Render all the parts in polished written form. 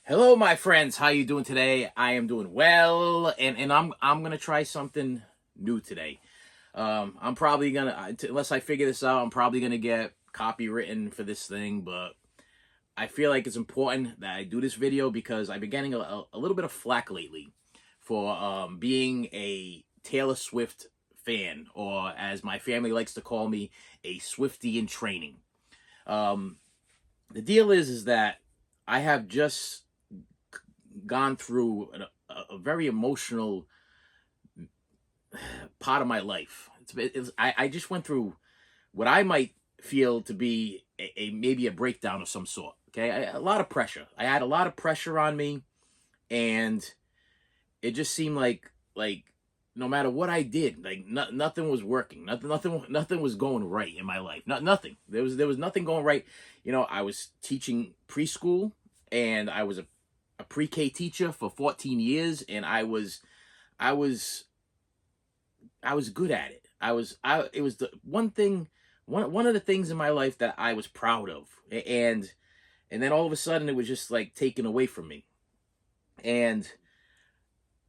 Hello, my friends. How you doing today? I am doing well, and I'm gonna try something new today. I'm probably gonna unless I figure this out, I'm probably gonna get copywritten for this thing, but I feel like it's important that I do this video because I've been getting a little bit of flack lately for being a Taylor Swift fan, or as my family likes to call me, a Swiftie in training. Um, the deal is that I have just gone through a very emotional part of my life. I just went through what I might feel to be a maybe a breakdown of some sort. Okay, a lot of pressure. I had a lot of pressure on me, and it just seemed like no matter what I did, like nothing was working. Nothing was going right in my life. Nothing. There was nothing going right. I was teaching preschool, and I was a pre-K teacher for 14 years, and I was I was good at it. I it was the one thing one of the things in my life that I was proud of. And then all of a sudden it was just like taken away from me. And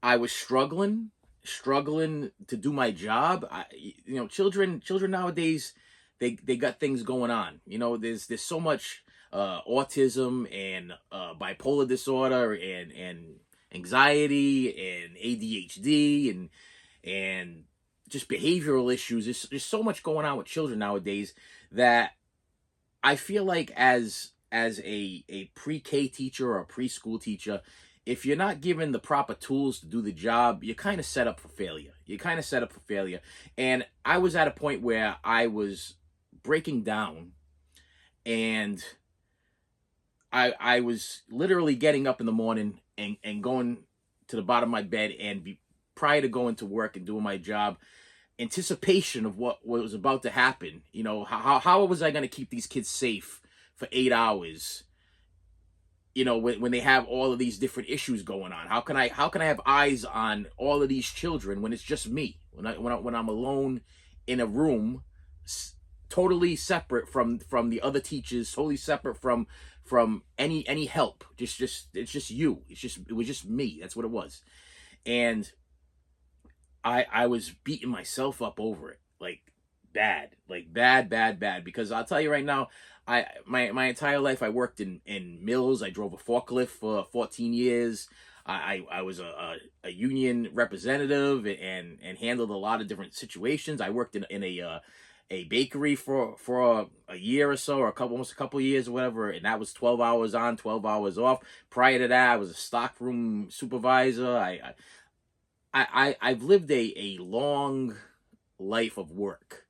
I was struggling to do my job. Children nowadays, they got things going on. There's so much autism and bipolar disorder and anxiety and ADHD and just behavioral issues. There's so much going on with children nowadays that I feel like as a pre-K teacher or a preschool teacher, if you're not given the proper tools to do the job, you're kind of set up for failure. You're kind of set up for failure. And I was at a point where I was breaking down, and I was literally getting up in the morning and going to the bottom of my bed prior to going to work and doing my job, anticipation of what was about to happen. How was I going to keep these kids safe for 8 hours? When they have all of these different issues going on, how can I have eyes on all of these children when it's just me, when I'm alone in a room, totally separate from the other teachers, totally separate from any help. Just it's just you. It was just me. That's what it was. And I was beating myself up over it, like bad, because I'll tell you right now, my entire life I worked in mills. I drove a forklift for 14 years. I was a union representative and handled a lot of different situations. I worked in a bakery for a year or so, or almost a couple of years or whatever, and that was 12 hours on, 12 hours off. Prior to that, I was a stockroom supervisor. I've lived a long life of work,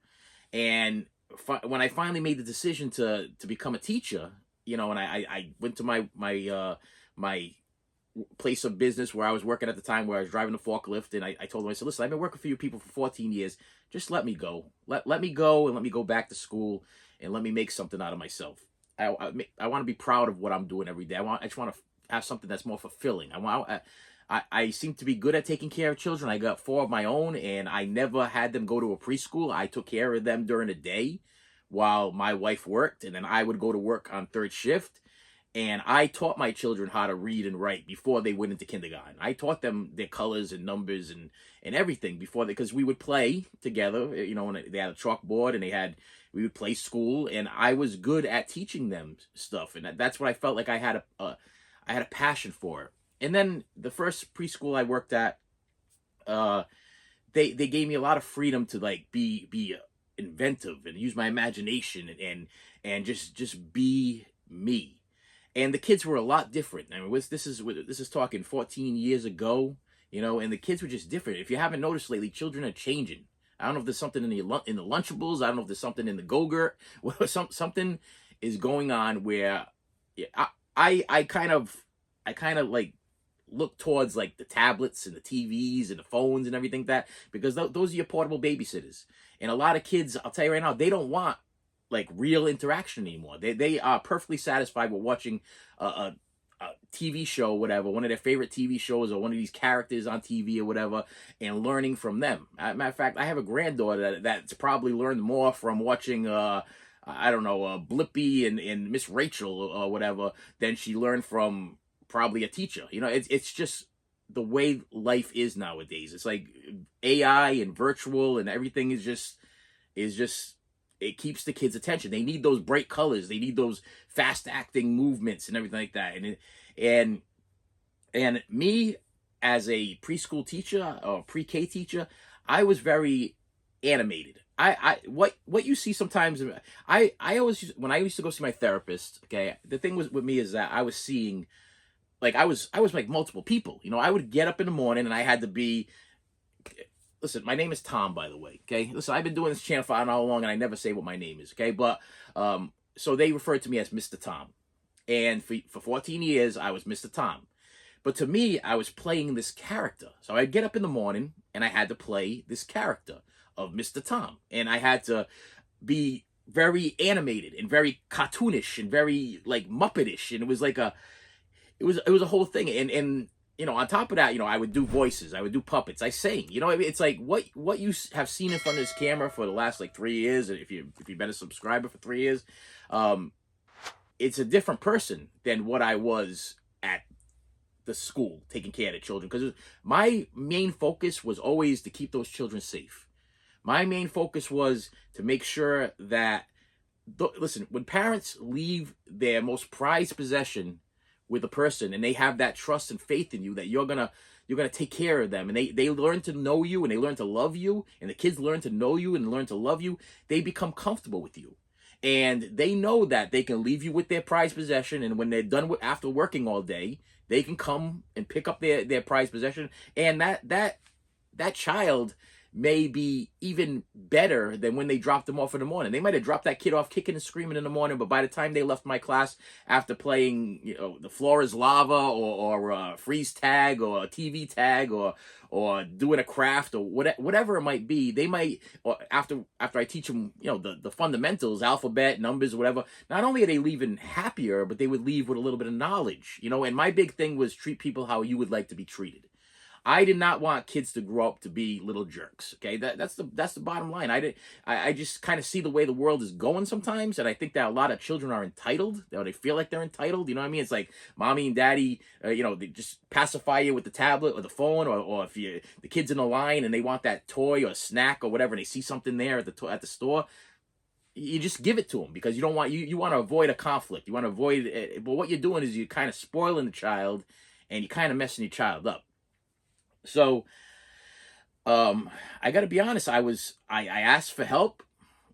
and when I finally made the decision to become a teacher, and I went to my place of business where I was working at the time, where I was driving the forklift, and I told them, I said, listen, I've been working for you people for 14 years. Just let me go. Let me go, and let me go back to school, and let me make something out of myself. I want to be proud of what I'm doing every day. I just want to have something that's more fulfilling. I seem to be good at taking care of children. I got 4 of my own, and I never had them go to a preschool. I took care of them during the day while my wife worked, and then I would go to work on third shift. And I taught my children how to read and write before they went into kindergarten. I taught them their colors and numbers and everything because we would play together. When they had a chalkboard, and we would play school, and I was good at teaching them stuff, and that's what I felt like I had a passion for. And then the first preschool I worked at, they gave me a lot of freedom to like be inventive and use my imagination and just be me. And the kids were a lot different. I mean, this is talking 14 years ago, and the kids were just different. If you haven't noticed lately, children are changing. I don't know if there's something in the Lunchables. I don't know if there's something in the Go-Gurt. Something is going on where I kind of like look towards like the tablets and the TVs and the phones and everything because those are your portable babysitters. And a lot of kids, I'll tell you right now, they don't want like real interaction anymore. They are perfectly satisfied with watching a TV show, whatever, one of their favorite TV shows, or one of these characters on TV or whatever, and learning from them. Matter of fact, I have a granddaughter that's probably learned more from watching I don't know, Blippi and Miss Rachel or whatever, than she learned from probably a teacher. It's just the way life is nowadays. It's like AI and virtual and everything is just it keeps the kids' attention. They need those bright colors. They need those fast acting movements and everything like that. And and me as a preschool teacher or pre-K teacher, I was very animated. What you see sometimes, I always, when I used to go see my therapist, okay, the thing was with me is that I was seeing, like, I was like multiple people. I would get up in the morning and I had to be, listen, my name is Tom, by the way, okay? Listen, I've been doing this channel for I don't know how long and I never say what my name is, okay? But so they referred to me as Mr. Tom. And for 14 years I was Mr. Tom. But to me, I was playing this character. So I'd get up in the morning and I had to play this character of Mr. Tom. And I had to be very animated and very cartoonish and very like Muppetish. And it was like it was a whole thing. And on top of that, I would do voices, I would do puppets, I sing. I mean, it's like what you have seen in front of this camera for the last like 3 years. And if you've been a subscriber for 3 years, it's a different person than what I was at the school taking care of the children, because my main focus was always to keep those children safe. My main focus was to make sure that, listen, when parents leave their most prized possession with a person and they have that trust and faith in you that you're gonna take care of them, and they learn to know you and they learn to love you, and the kids learn to know you and learn to love you, they become comfortable with you. And they know that they can leave you with their prized possession, and when they're done after working all day, they can come and pick up their prized possession, and that child may be even better than when they dropped them off in the morning. They might have dropped that kid off kicking and screaming in the morning, but by the time they left my class after playing, the floor is lava or freeze tag or TV tag or doing a craft or whatever it might be, they might, or after I teach them, the fundamentals, alphabet, numbers, whatever, not only are they leaving happier, but they would leave with a little bit of knowledge, and my big thing was treat people how you would like to be treated. I did not want kids to grow up to be little jerks. Okay, that's the bottom line. I just kind of see the way the world is going sometimes, and I think that a lot of children are entitled. They feel like they're entitled. You know what I mean? It's like mommy and daddy, they just pacify you with the tablet or the phone, or if the kid's in a line and they want that toy or snack or whatever, and they see something there at the store, you just give it to them because you want to avoid a conflict. You want to avoid it, but what you're doing is you're kind of spoiling the child, and you're kind of messing your child up. So, I got to be honest. I asked for help,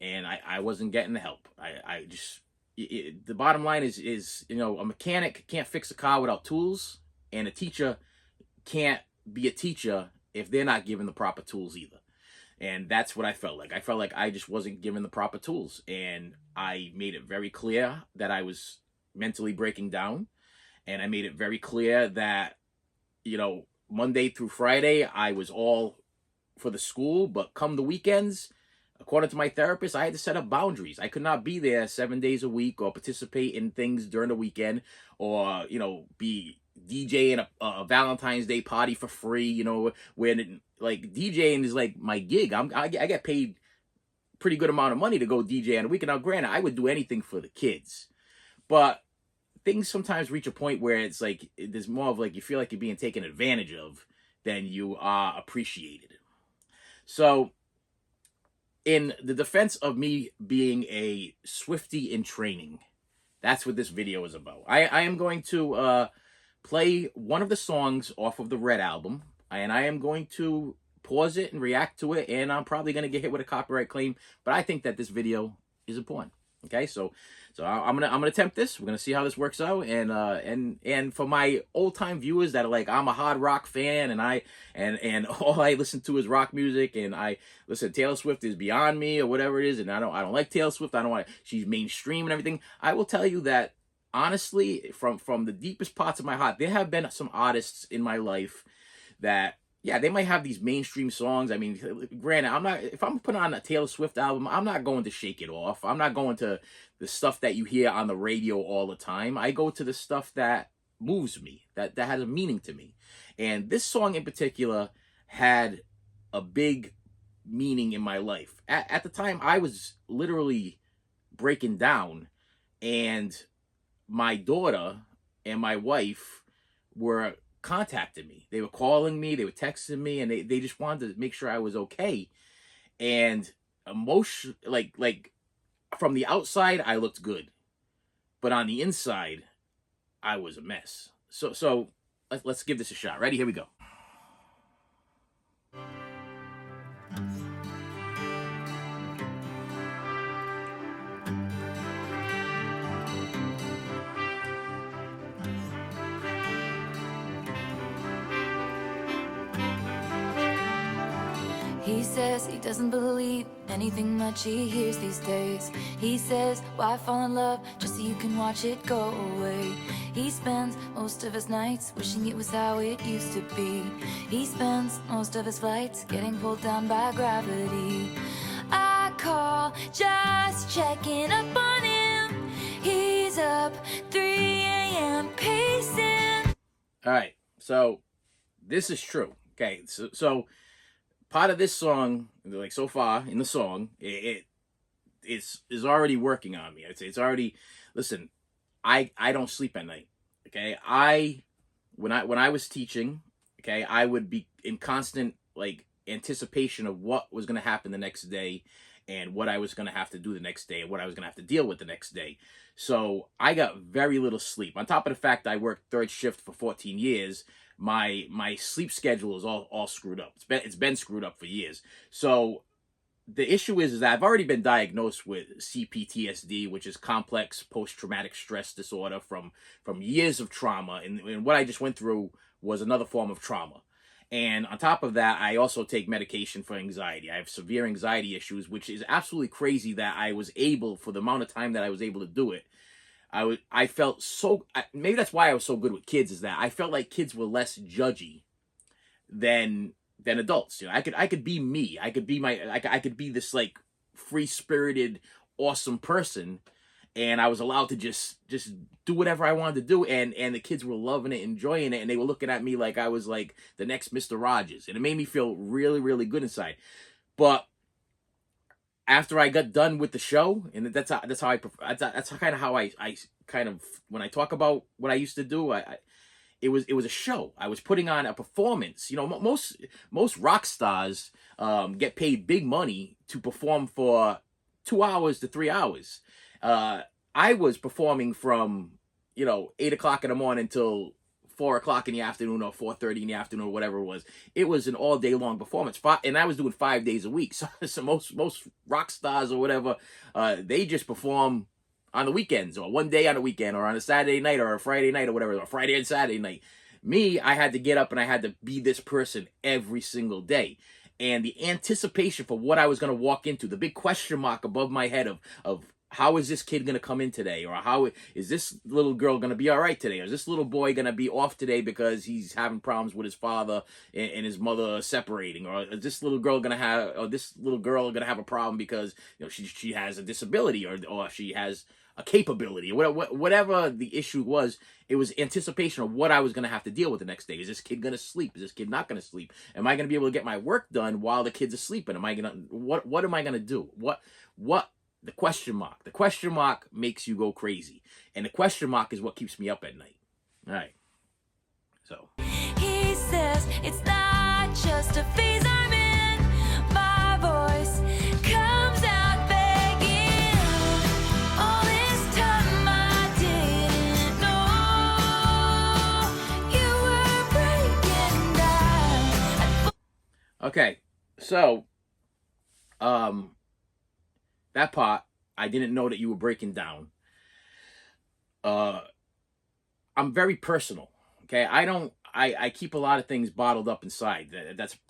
and I wasn't getting the help. I just the bottom line is a mechanic can't fix a car without tools, and a teacher can't be a teacher if they're not given the proper tools either. And that's what I felt like. I felt like I just wasn't given the proper tools, and I made it very clear that I was mentally breaking down, and I made it very clear that Monday through Friday, I was all for the school, but come the weekends, according to my therapist, I had to set up boundaries. I could not be there 7 days a week or participate in things during the weekend, or, be DJing a Valentine's Day party for free, when like DJing is like my gig. I get paid pretty good amount of money to go DJ on a weekend. Now, granted, I would do anything for the kids, but things sometimes reach a point where it's like there's more of like you feel like you're being taken advantage of than you are appreciated. So, in the defense of me being a Swiftie in training, that's what this video is about. I am going to play one of the songs off of the Red album, and I am going to pause it and react to it, and I'm probably going to get hit with a copyright claim, but I think that this video is important. Okay, so I'm gonna attempt this. We're gonna see how this works out, and for my old time viewers that are like, I'm a hard rock fan, and all I listen to is rock music, and I listen, Taylor Swift is beyond me or whatever it is, and I don't like Taylor Swift. I don't want, she's mainstream and everything. I will tell you that honestly, from the deepest parts of my heart, there have been some artists in my life that, yeah, they might have these mainstream songs. I mean, granted, if I'm putting on a Taylor Swift album, I'm not going to Shake It Off. I'm not going to the stuff that you hear on the radio all the time. I go to the stuff that moves me, that has a meaning to me. And this song in particular had a big meaning in my life. At the time, I was literally breaking down, and my daughter and my wife were contacting me. They were calling me, they were texting me, and they just wanted to make sure I was okay. And emotion, like from the outside, I looked good, but on the inside, I was a mess. So let's give this a shot. Ready? Here we go. He says he doesn't believe anything much he hears these days. He says, why fall in love just so you can watch it go away? He spends most of his nights wishing it was how it used to be. He spends most of his flights getting pulled down by gravity. I call just checking up on him. He's up 3 a.m. pacing. All right, so this is true. Okay, so part of this song, like so far in the song, it's already working on me. It's already, listen, I don't sleep at night. Okay, when I was teaching, okay, I would be in constant like anticipation of what was going to happen the next day, and what I was going to have to do the next day, and what I was going to have to deal with the next day. So I got very little sleep. On top of the fact I worked third shift for 14 years, my sleep schedule is all screwed up. It's been screwed up for years. So the issue is that I've already been diagnosed with CPTSD, which is complex post-traumatic stress disorder from years of trauma. And what I just went through was another form of trauma. And on top of that, I also take medication for anxiety. I have severe anxiety issues, which is absolutely crazy that I was able, for the amount of time that I was able to do it, I felt so, maybe that's why I was so good with kids, is that I felt like kids were less judgy than adults. You know, I could be me. I could be I could be this like free-spirited, awesome person, and I was allowed to just do whatever I wanted to do, and the kids were loving it, enjoying it, and they were looking at me like I was like the next Mr. Rogers, and it made me feel really, really good inside. But after I got done with the show, and that's kind of how I kind of, when I talk about what I used to do, it was a show. I was putting on a performance. You know, most rock stars get paid big money to perform for 2 hours to 3 hours. I was performing from 8 o'clock in the morning till 4 o'clock in the afternoon, or 4:30 in the afternoon, or whatever it was. It was an all day long performance, and I was doing 5 days a week. So most rock stars or whatever, they just perform on the weekends, or one day on the weekend, or on a Saturday night, or a Friday night, or whatever, or Friday and Saturday night. Me, I had to get up and I had to be this person every single day. And the anticipation for what I was going to walk into, the big question mark above my head of how is this kid going to come in today? Or how is this little girl going to be all right today? Or is this little boy going to be off today because he's having problems with his father and his mother separating? Or is this little girl going to have a problem because she has a disability, or she has a capability, or whatever the issue was. It was anticipation of what I was going to have to deal with the next day. Is this kid going to sleep? Is this kid not going to sleep? Am I going to be able to get my work done while the kids are sleeping? What am I going to do? What the question mark? The question mark makes you go crazy, and the question mark is what keeps me up at night. All right. So He says it's not just a phase I'm in. My voice comes out begging. All this time I didn't know you were breaking down. okay, so that part, I didn't know that you were breaking down. I'm very personal. Okay, I keep a lot of things bottled up inside.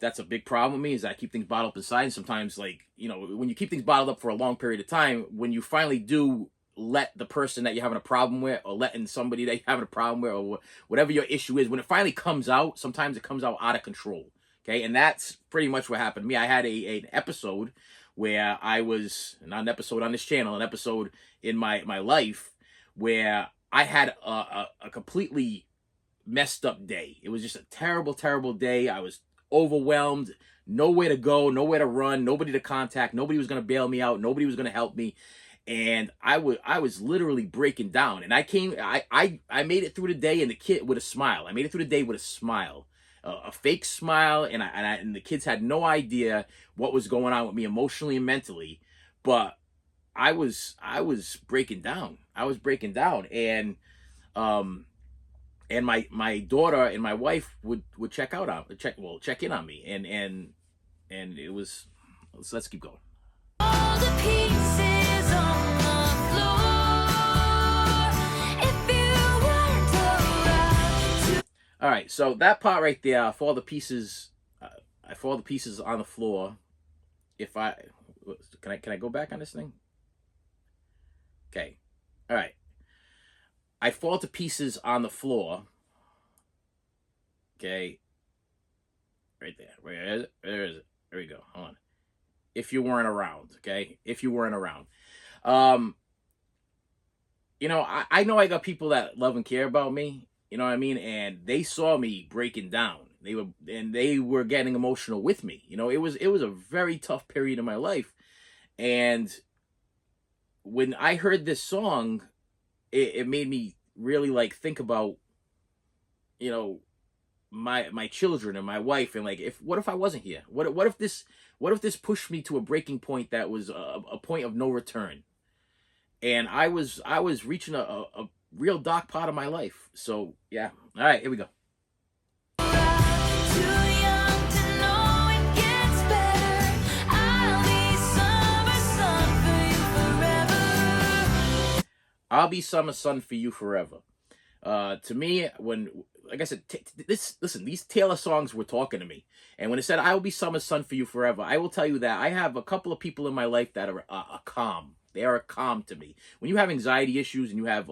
That's a big problem with me, is that I keep things bottled up inside. And sometimes, when you keep things bottled up for a long period of time, when you finally do let the person that you're having a problem with, or letting somebody that you're having a problem with, or whatever your issue is, when it finally comes out, sometimes it comes out of control. Okay, and that's pretty much what happened to me. I had an episode where I was, not an episode on this channel, an episode in my life, where I had a completely messed up day. It was just a terrible, terrible day. I was overwhelmed, nowhere to go, nowhere to run, nobody to contact, nobody was going to bail me out, nobody was going to help me. and I was literally breaking down. And I made it through the day, and the kid with a smile. I made it through the day with a smile, a fake smile, and the kids had no idea what was going on with me emotionally and mentally, but I was breaking down. I was breaking down, um and my daughter and my wife would check in on me, and it was, let's keep going. All the pieces on the floor. If you weren't around. All right, so that part right there, I fall the pieces on the floor. If I can I go back on this thing? Okay, all right. I fall to pieces on the floor. Okay, right there. Where is it? There is it. There we go. Hold on. If you weren't around, okay? If you weren't around. Um, I know I got people that love and care about me, you know what I mean? And they saw me breaking down. They were getting emotional with me. It was a very tough period in my life. And when I heard this song, it made me really like think about, you know, my children and my wife, and like, what if I wasn't here? What if this pushed me to a breaking point that was a point of no return? And I was reaching a real dark part of my life. So yeah. All right, here we go. Too young to know it gets better. I'll be summer sun for you forever. I'll be summer sun for you forever. To me, like I said, listen, these Taylor songs were talking to me. And when it said, I will be summer sun for you forever, I will tell you that I have a couple of people in my life that are calm. They are calm to me. When you have anxiety issues and you have,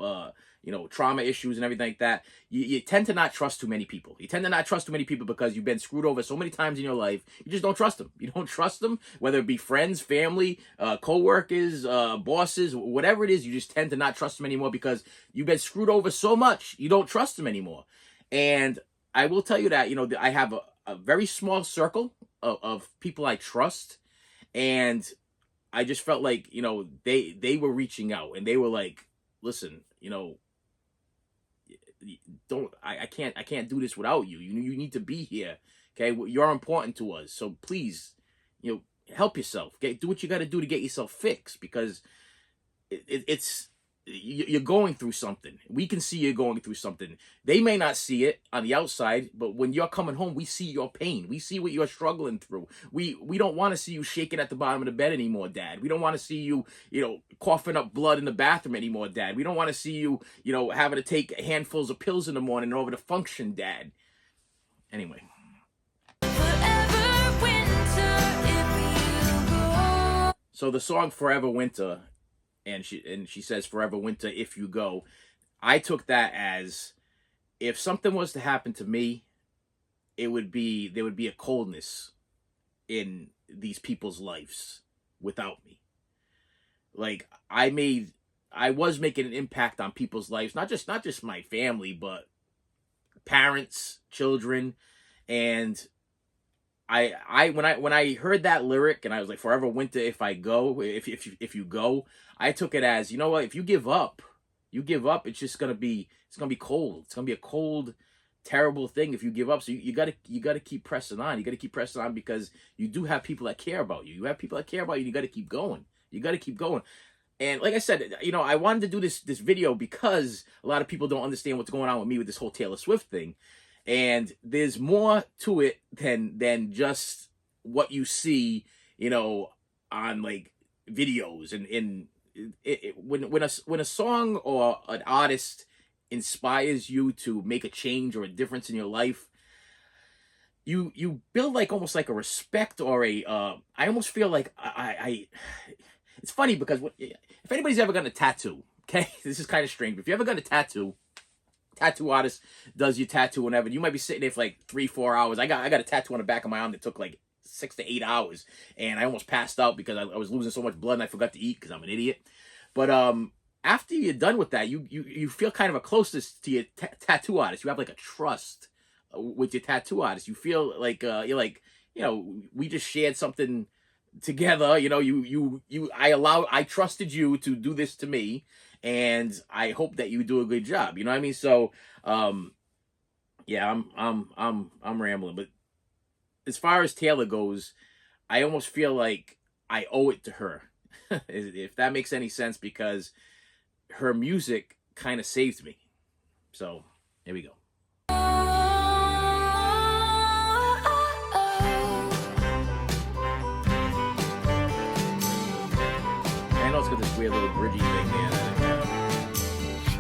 trauma issues and everything like that, you tend to not trust too many people. You tend to not trust too many people because you've been screwed over so many times in your life. You just don't trust them. You don't trust them, whether it be friends, family, co-workers, bosses, whatever it is. You just tend to not trust them anymore because you've been screwed over so much. You don't trust them anymore. And I will tell you that, I have a very small circle of people I trust. And I just felt like, they were reaching out, and they were like, listen, I can't do this without you. You need to be here. Okay. You're important to us. So please, help yourself. Do what you got to do to get yourself fixed, because you're going through something. We can see you're going through something. They may not see it on the outside, but when you're coming home, we see your pain. We see what you're struggling through. We don't want to see you shaking at the bottom of the bed anymore, Dad. We don't want to see you, coughing up blood in the bathroom anymore, Dad. We don't want to see you, having to take handfuls of pills in the morning in order to function, Dad. Anyway. Forever winter if you go. So the song Forever Winter, and she says forever winter if you go, I took that as, if something was to happen to me, there would be a coldness in these people's lives without me. Like, I was making an impact on people's lives, not just my family, but parents, children. And when I heard that lyric, and I was like, forever winter if you go, I took it as, you know what, if you give up, it's just gonna be cold. It's gonna be a cold, terrible thing if you give up. So you gotta keep pressing on. You gotta keep pressing on, because you do have people that care about you. You have people that care about you. You gotta keep going. You gotta keep going. And like I said, I wanted to do this video because a lot of people don't understand what's going on with me with this whole Taylor Swift thing. And there's more to it than just what you see, on like videos. And when a song or an artist inspires you to make a change or a difference in your life, you build like almost like a respect, or I almost feel like I it's funny because if anybody's ever gotten a tattoo, okay, this is kind of strange, but if you ever got a tattoo artist does your tattoo whenever, you might be sitting there for like 3-4 hours. I got a tattoo on the back of my arm that took like 6 to 8 hours, and I almost passed out because I was losing so much blood and I forgot to eat because I'm an idiot. But after you're done with that, you feel kind of a closeness to your tattoo artist. You have like a trust with your tattoo artist. You feel like you're like, we just shared something together. I trusted you to do this to me, and I hope that you do a good job. You know what I mean? So, yeah, I'm rambling, but as far as Taylor goes, I almost feel like I owe it to her, if that makes any sense, because her music kind of saved me. So here we go. I know it's got this weird little bridgy thing there.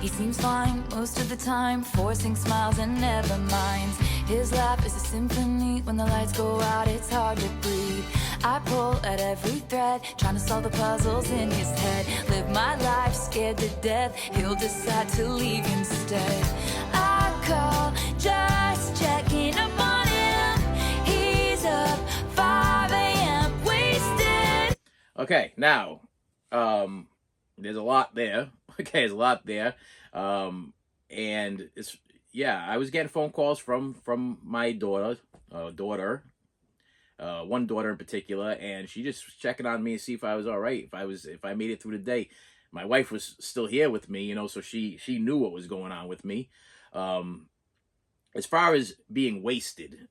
He seems fine most of the time, forcing smiles and never minds. His laugh is a symphony. When the lights go out, it's hard to breathe. I pull at every thread, trying to solve the puzzles in his head. Live my life scared to death, he'll decide to leave instead. I call, just checking up on him. He's up 5 a.m. wasted. Okay, now, there's a lot there. Okay, there's a lot there. And it's, yeah, I was getting phone calls from my daughter, one daughter in particular, and she just was checking on me to see if I was all right, if I made it through the day. My wife was still here with me, so she knew what was going on with me. As far as being wasted,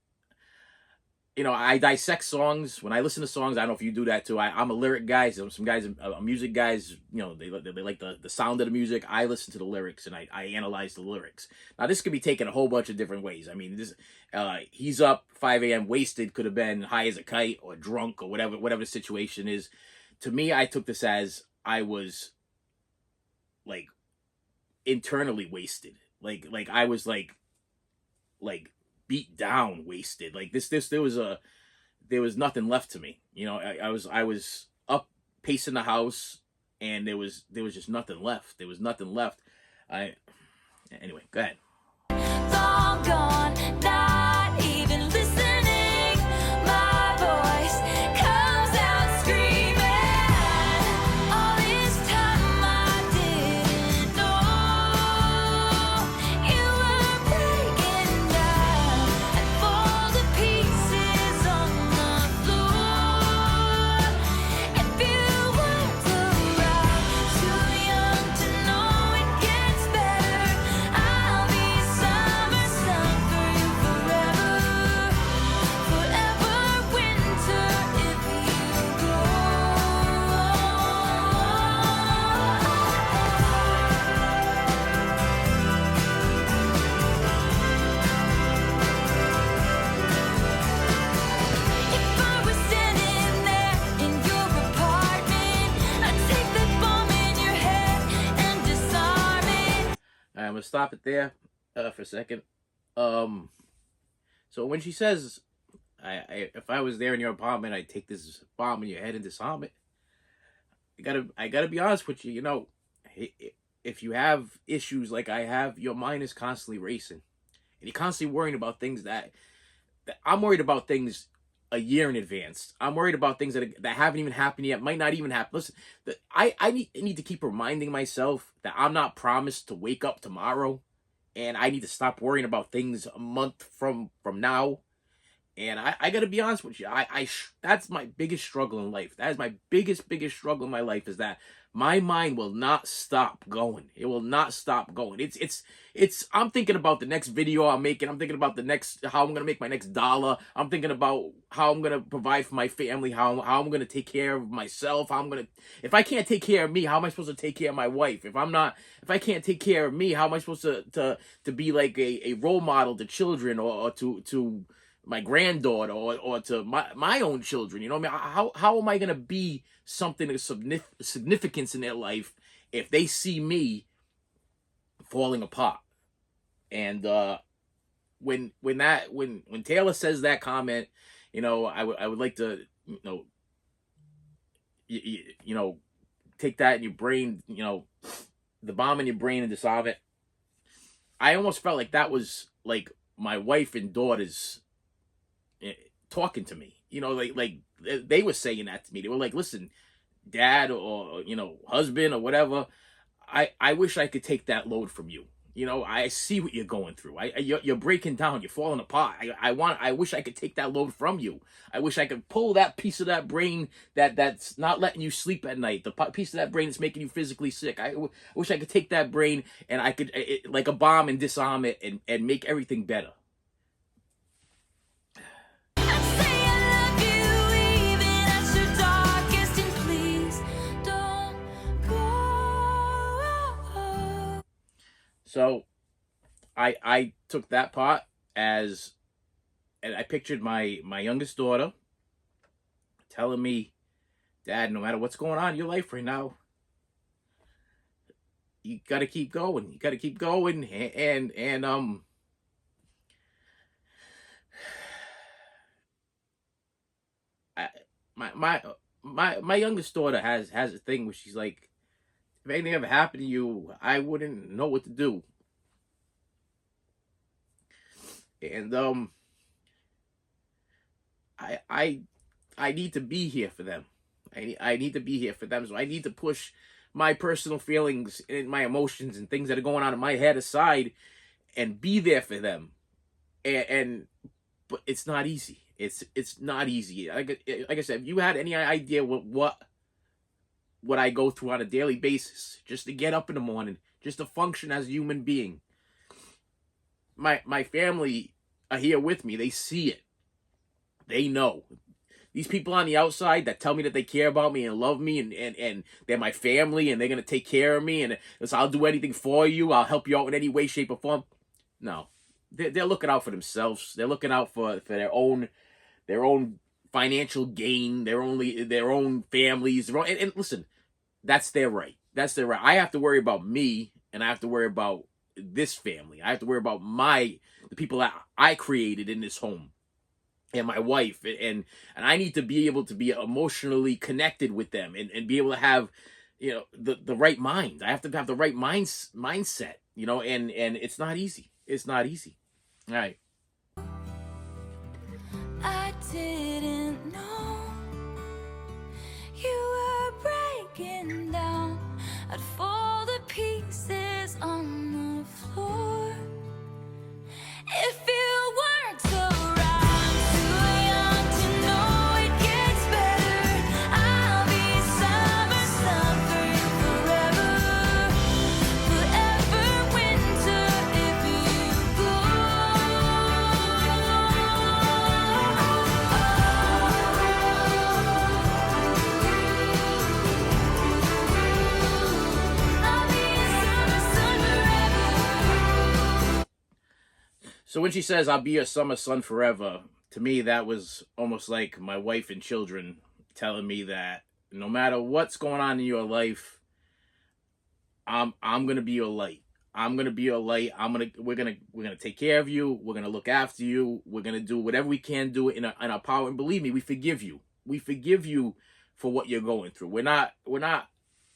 I dissect songs. When I listen to songs, I don't know if you do that too. I'm a lyric guy. Some guys, music guys, they like the sound of the music. I listen to the lyrics and I analyze the lyrics. Now, this could be taken a whole bunch of different ways. I mean, this he's up 5 a.m. wasted could have been high as a kite or drunk or whatever the situation is. To me, I took this as I was like internally wasted. Like I was like beat down, wasted. Like this there was nothing left to me. I was up pacing the house, and there was just nothing left. There was nothing left. Anyway, go ahead. Long gone, not even listening. My voice comes out screaming. All this time I didn't know you were breaking down and fall to pieces on the floor. If you weren't around, too young to know it gets better, I'll be summer sun for you forever, forever winter if you go. If I was standing there in your apartment, I'd take that bomb in your head and disarm it. I'm gonna stop it there for a second. So when she says, if I was there in your apartment, I'd take this bomb in your head and disarm it. I gotta be honest with you. If you have issues like I have, your mind is constantly racing, and you're constantly worrying about things that I'm worried about things a year in advance. I'm worried about things that haven't even happened yet, might not even happen. Listen, I need to keep reminding myself that I'm not promised to wake up tomorrow, and I need to stop worrying about things a month from now. And I got to be honest with you. That's my biggest struggle in life. That is my biggest struggle in my life, is that my mind will not stop going. It will not stop going. I'm thinking about the next video I'm making. I'm thinking about how I'm going to make my next dollar. I'm thinking about how I'm going to provide for my family, how I'm going to take care of myself. If I can't take care of me, how am I supposed to take care of my wife? If I can't take care of me, how am I supposed to be like a role model to children, or to my granddaughter, or to my own children? I mean, how am I going to be something of significance in their life if they see me falling apart? And when Taylor says that comment, I would like to take that in your brain, the bomb in your brain, and dissolve it. I almost felt like that was like my wife and daughters talking to me. Like they were saying that to me. They were like, listen, dad, or husband, or whatever, I wish I could take that load from you. You know, I see what you're going through. You're breaking down. You're falling apart. I wish I could take that load from you. I wish I could pull that piece of that brain that's not letting you sleep at night. The piece of that brain that's making you physically sick. I wish I could take that brain and I could, like a bomb, and disarm it and make everything better. So I took that part as, and I pictured my youngest daughter telling me, Dad, no matter what's going on in your life right now, you got to keep going. You got to keep going. And I, my youngest daughter has a thing where she's like, if anything ever happened to you, I wouldn't know what to do. And I need to be here for them. I need to be here for them. So I need to push my personal feelings and my emotions and things that are going on in my head aside and be there for them. But it's not easy. It's not easy. Like I said, if you had any idea what I go through on a daily basis just to get up in the morning, just to function as a human being. My family are here with me. They see it. They know. These people on the outside that tell me that they care about me and love me and they're my family and they're going to take care of me and listen, I'll do anything for you. I'll help you out in any way, shape, or form. No. They're looking out for themselves. They're looking out for their own financial gain, their own families. And listen, that's their right. That's their right. I have to worry about me, and I have to worry about this family. I have to worry about the people that I created in this home, and my wife, and I need to be able to be emotionally connected with them and be able to have, you know, the right mind. I have to have the right mindset, you know, and it's not easy. It's not easy. All right. I didn't know you were breaking down. I'd fall to pieces on the floor if you weren't around. Too young to know it gets better. I'll be summer sun for you forever, forever winter if you go. I'll be summer sun forever. So when she says, I'll be your summer sun forever, to me, that was almost like my wife and children telling me that no matter what's going on in your life, I'm going to be your light. I'm going to be your light. We're going to take care of you. We're going to look after you. We're going to do whatever we can do in our power. And believe me, we forgive you. We forgive you for what you're going through. We're not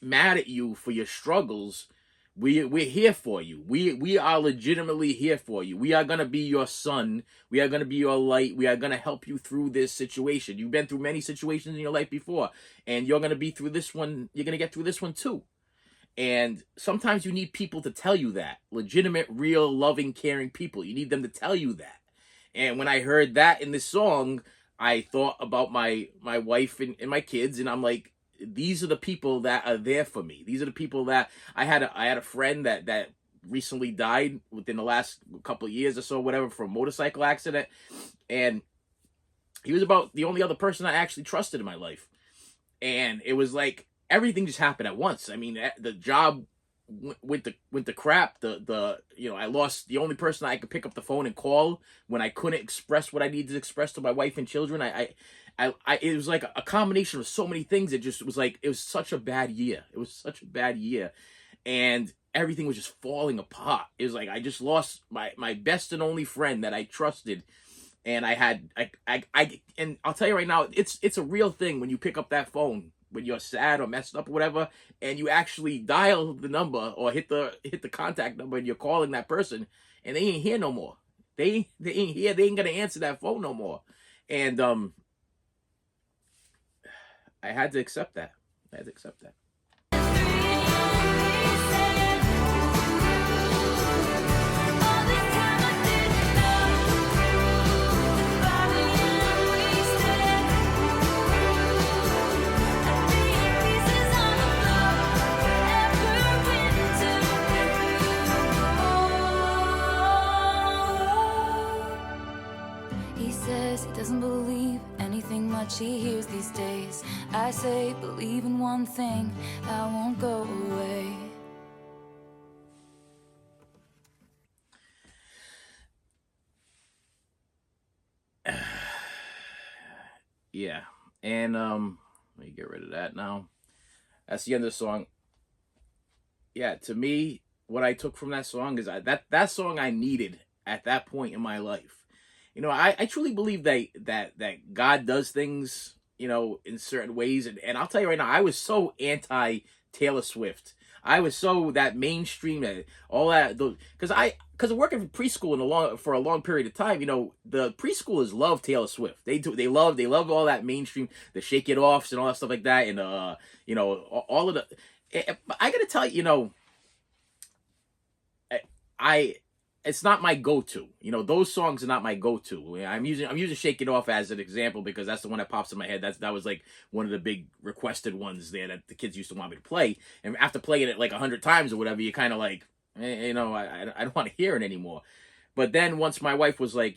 mad at you for your struggles. We're here for you. We are legitimately here for you. We are going to be your sun. We are going to be your light. We are going to help you through this situation. You've been through many situations in your life before, and you're going to be through this one. You're going to get through this one too. And sometimes you need people to tell you that. Legitimate, real, loving, caring people. You need them to tell you that. And when I heard that in this song, I thought about my wife and my kids, and I'm like, these are the people that are there for me. These are the people that I had a friend that recently died within the last couple of years or so, whatever, from a motorcycle accident. And he was about the only other person I actually trusted in my life. And it was like everything just happened at once. I mean, the job went to crap. I lost the only person I could pick up the phone and call when I couldn't express what I needed to express to my wife and children. It was like a combination of so many things. It just was like, it was such a bad year. It was such a bad year. And everything was just falling apart. It was like, I just lost my best and only friend that I trusted. And and I'll tell you right now, it's a real thing when you pick up that phone, when you're sad or messed up or whatever, and you actually dial the number or hit the contact number and you're calling that person and they ain't here no more. They ain't here. They ain't going to answer that phone no more. And, I had to accept that. I say, believe in one thing that won't go away. Yeah. And let me get rid of that now. That's the end of the song. Yeah, to me, what I took from that song is that song I needed at that point in my life. I truly believe that God does things, in certain ways. And I'll tell you right now, I was so anti Taylor Swift. I was so that mainstream, that all that, because of working for preschool for a long period of time. The preschoolers love Taylor Swift. They love all that mainstream, the Shake It Offs and all that stuff like that, and all of the. I gotta tell you, I it's not my go-to. Those songs are not my go-to. I'm using "Shake It Off" as an example because that's the one that pops in my head. That was like one of the big requested ones there that the kids used to want me to play. And after playing it like 100 times or whatever, you kind of like, I don't want to hear it anymore. But then once my wife was like,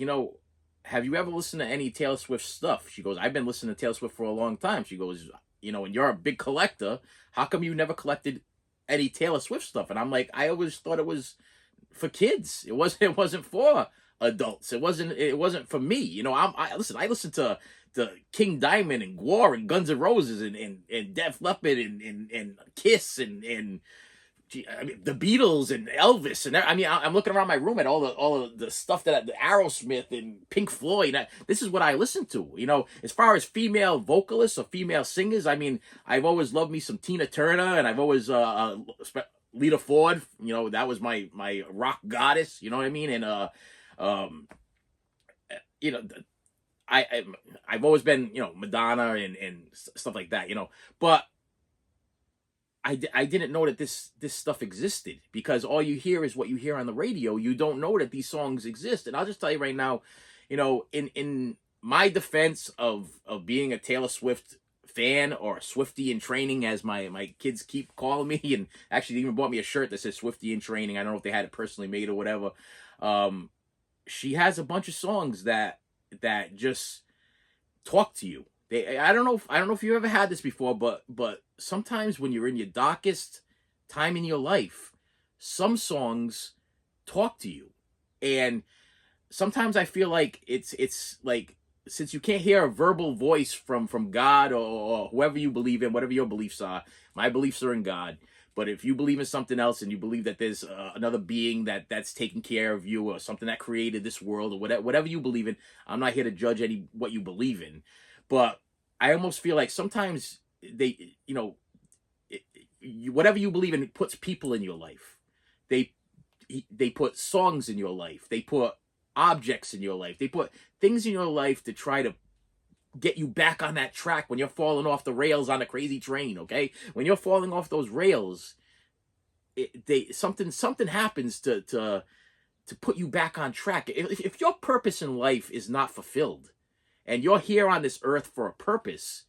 have you ever listened to any Taylor Swift stuff? She goes, I've been listening to Taylor Swift for a long time. She goes, and you're a big collector. How come you never collected any Taylor Swift stuff? And I'm like, I always thought it was for kids. It wasn't for adults. It wasn't for me. I listen to King Diamond and Gore and Guns N' Roses and Def Leppard and Kiss and I mean, the Beatles and Elvis. And I'm looking around my room at all of the stuff that the Aerosmith and Pink Floyd. This is what I listen to. As far as female vocalists or female singers, I've always loved me some Tina Turner, and I've always Lita Ford. That was my rock goddess. You know what I mean? And um, you know, I've always been Madonna and stuff like that. But I didn't know that this stuff existed, because all you hear is what you hear on the radio. You don't know that these songs exist. And I'll just tell you right now, in my defense of being a Taylor Swift fan, or Swiftie in training, as my kids keep calling me, and actually even bought me a shirt that says Swiftie in training. I don't know if they had it personally made or whatever. She has a bunch of songs that just talk to you. I don't know if you ever had this before, but sometimes when you're in your darkest time in your life, some songs talk to you. And sometimes I feel like it's like, since you can't hear a verbal voice from God, or whoever you believe in, whatever your beliefs are. My beliefs are in God. But if you believe in something else, and you believe that there's another being that's taking care of you, or something that created this world, or whatever you believe in, I'm not here to judge what you believe in. But I almost feel like sometimes whatever you believe in, it puts people in your life. They put songs in your life. They put objects in your life. They put things in your life to try to get you back on that track when you're falling off the rails on a crazy train. Okay, when you're falling off those rails, something happens to put you back on track. If your purpose in life is not fulfilled, and you're here on this earth for a purpose,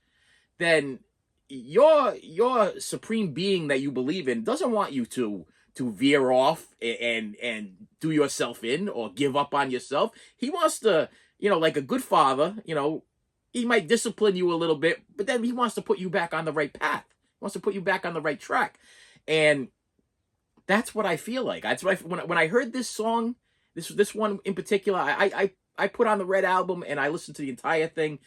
then your supreme being that you believe in doesn't want you to veer off and do yourself in, or give up on yourself. He wants to, like a good father, he might discipline you a little bit, but then he wants to put you back on the right path. He wants to put you back on the right track. And that's what I feel like. That's what when I heard this song, this one in particular, I put on the Red album and I listened to the entire thing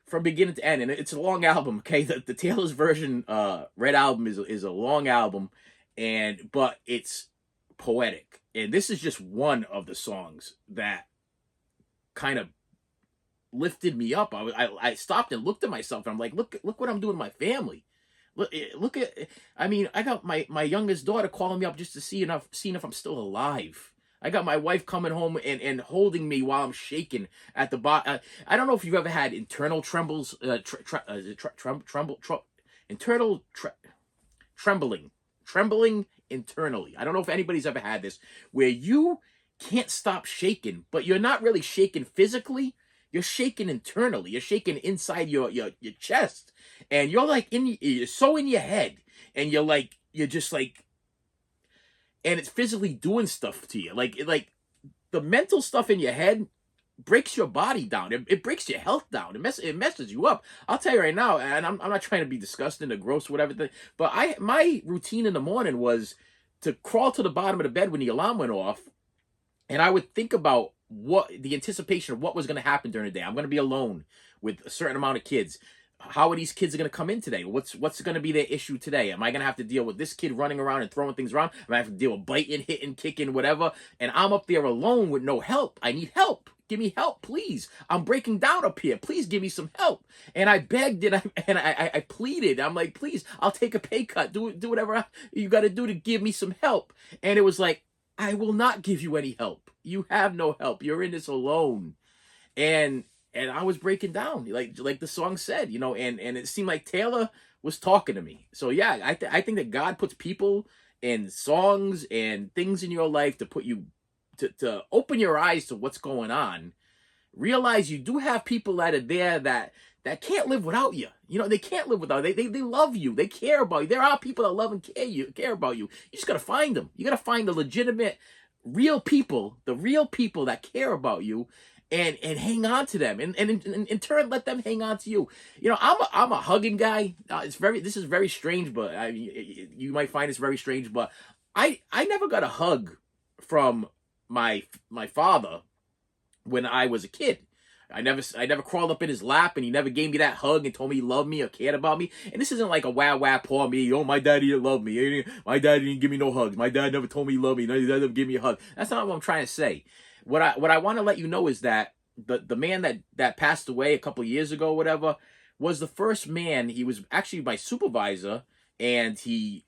from beginning to end. And it's a long album, okay? The Taylor's version Red album is a long album, but it's poetic. And this is just one of the songs that kind of lifted me up. I stopped and looked at myself, and I'm like, look what I'm doing to my family. Look at, I got my youngest daughter calling me up just to see if I'm still alive. I got my wife coming home and holding me while I'm shaking at the bottom. I don't know if you've ever had internal trembles, trembling internally. I don't know if anybody's ever had this, where you can't stop shaking, but you're not really shaking physically. You're shaking internally. You're shaking inside your chest, and you're like you're so in your head, and you're just like, and it's physically doing stuff to you. Like the mental stuff in your head breaks your body down. It breaks your health down. It messes you up. I'll tell you right now, and I'm not trying to be disgusting or gross or whatever, but my routine in the morning was to crawl to the bottom of the bed when the alarm went off, and I would think about what the anticipation of what was going to happen during the day. I'm going to be alone with a certain amount of kids. How are these kids going to come in today? What's going to be their issue today? Am I going to have to deal with this kid running around and throwing things around? Am I have to deal with biting, hitting, kicking, whatever? And I'm up there alone with no help. I need help. Give me help, please. I'm breaking down up here. Please give me some help. And I begged and I pleaded. I'm like, please, I'll take a pay cut. Do whatever you got to do to give me some help. And it was like, I will not give you any help. You have no help. You're in this alone. And I was breaking down, like the song said, and it seemed like Taylor was talking to me. So yeah, I think that God puts people and songs and things in your life to put you to open your eyes to what's going on. Realize you do have people that are there that can't live without you. They can't live without you. They love you. They care about you. There are people that love and care about you. You just gotta find them. You gotta find the legitimate, real people, the real people that care about you, and hang on to them, and in turn let them hang on to you. I'm a hugging guy. This is very strange, but you might find this very strange, but I never got a hug from my father when I was a kid. I never crawled up in his lap, and he never gave me that hug and told me he loved me or cared about me. And this isn't like a wah poor me. My daddy didn't love me. My daddy didn't give me no hugs. My dad never told me he loved me. He never gave me a hug. That's not what I'm trying to say. What I want to let you know is that the man that passed away a couple of years ago, whatever, was the first man. He was actually my supervisor, and he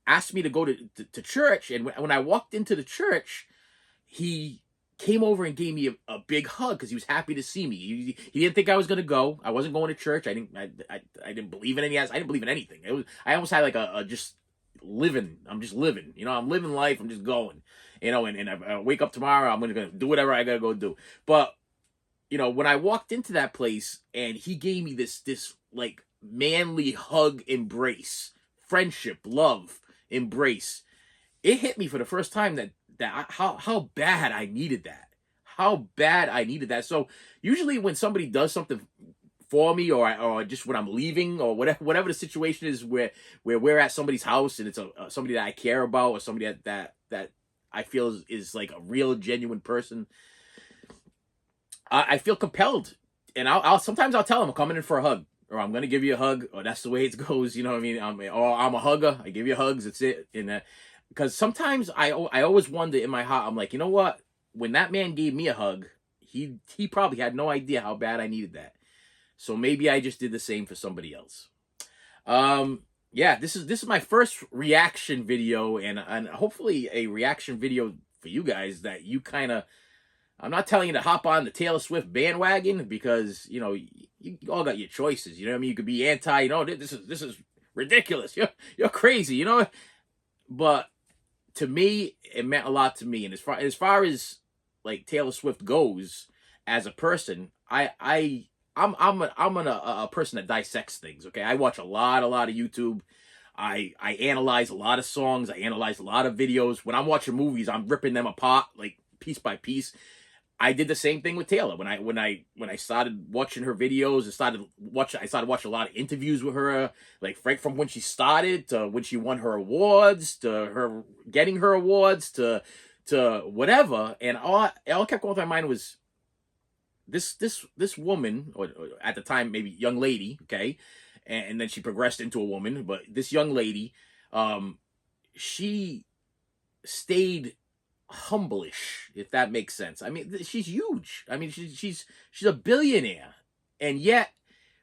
asked me to go to church. And when I walked into the church, he came over and gave me a big hug because he was happy to see me. He didn't think I was going to go. I wasn't going to church. I didn't believe in any. I didn't believe in anything. I almost had like a just living. I'm just living. I'm living life. I'm just going. And I wake up tomorrow, I'm gonna do whatever I gotta go do. But when I walked into that place and he gave me this like manly hug, embrace, friendship, love, embrace, it hit me for the first time that how bad I needed that. How bad I needed that. So usually when somebody does something for me, or just when I'm leaving, or whatever the situation is, where we're at somebody's house and it's somebody that I care about, or somebody that I feel is like a real genuine person, I feel compelled, and I'll sometimes I'll tell them I'm coming in for a hug, or I'm gonna give you a hug, or that's the way it goes. You know what I mean? I'm a hugger. I give you hugs. That's it. And because sometimes I always wonder in my heart, I'm like, you know what? When that man gave me a hug, he probably had no idea how bad I needed that. So maybe I just did the same for somebody else. Yeah, this is my first reaction video, and hopefully a reaction video for you guys that you kind of. I'm not telling you to hop on the Taylor Swift bandwagon, because you all got your choices. You know what I mean? You could be anti. This is ridiculous. You're crazy. But to me, it meant a lot to me. And as far as like Taylor Swift goes as a person, I'm a person that dissects things. Okay, I watch a lot of YouTube. I analyze a lot of songs. I analyze a lot of videos. When I'm watching movies, I'm ripping them apart like piece by piece. I did the same thing with Taylor. When I started watching her videos, I started watching a lot of interviews with her, like right from when she started to when she won her awards, to her getting her awards, to whatever. And all kept going through my mind was this woman, or at the time maybe young lady, okay, and then she progressed into a woman, but this young lady, she stayed humble-ish, if that makes sense. I mean, she's huge. I mean, she's a billionaire, and yet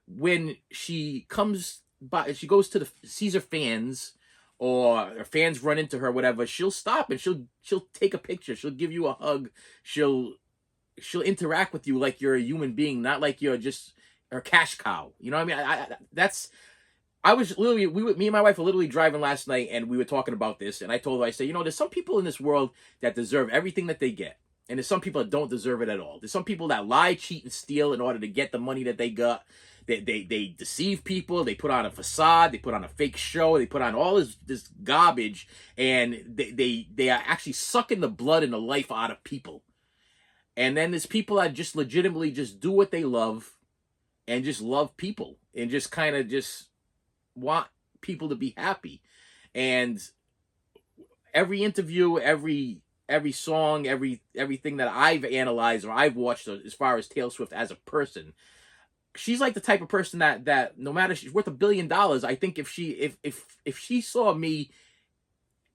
when she comes by, she goes to sees her fans, or her fans run into her, whatever, she'll stop and she'll take a picture. She'll give you a hug. She'll interact with you like you're a human being, not like you're just her cash cow. You know what I mean? I was literally, me and my wife were literally driving last night, and we were talking about this, and I told her, I said, there's some people in this world that deserve everything that they get, and there's some people that don't deserve it at all. There's some people that lie, cheat, and steal in order to get the money that they got. They deceive people. They put on a facade. They put on a fake show. They put on all this garbage, and they are actually sucking the blood and the life out of people. And then there's people that just legitimately just do what they love and just love people and just kind of just want people to be happy. And every interview, every song, everything that I've analyzed or I've watched as far as Taylor Swift as a person, she's like the type of person that no matter, she's worth $1 billion. I think if she saw me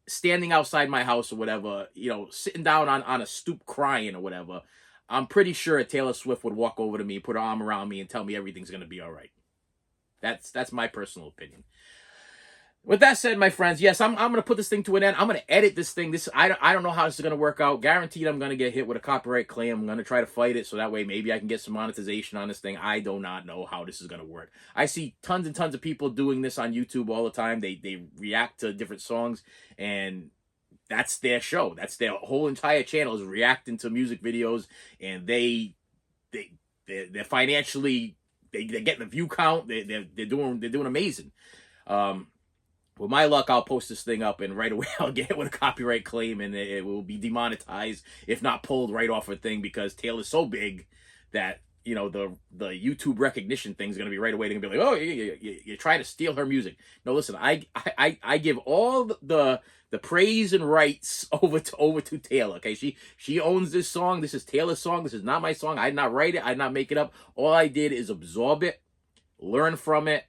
standing outside my house or whatever, sitting down on a stoop crying or whatever, I'm pretty sure Taylor Swift would walk over to me, put her arm around me, and tell me everything's gonna be all right. That's my personal opinion. With that said, my friends, yes, I'm gonna put this thing to an end. I'm gonna edit this thing. I don't know how this is gonna work out. Guaranteed, I'm gonna get hit with a copyright claim. I'm gonna try to fight it so that way maybe I can get some monetization on this thing. I do not know how this is gonna work. I see tons and tons of people doing this on YouTube all the time. They react to different songs, and that's their show. That's their whole entire channel is reacting to music videos, and they're financially they're getting the view count. They're doing amazing. With my luck, I'll post this thing up, and right away I'll get it with a copyright claim, and it will be demonetized, if not pulled right off a thing, because Taylor's so big that the YouTube recognition thing is going to be right away. They're going to be like, oh, you're trying to steal her music. No, listen, I give all the praise and rights over to Taylor. Okay, she owns this song. This is Taylor's song. This is not my song. I did not write it. I did not make it up. All I did is absorb it, learn from it,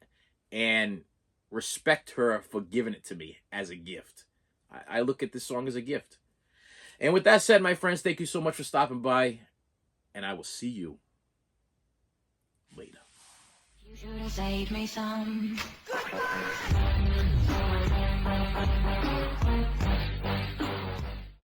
and respect her for giving it to me as a gift. I look at this song as a gift. And with that said, my friends, thank you so much for stopping by, and I will see you later. You should have saved me some.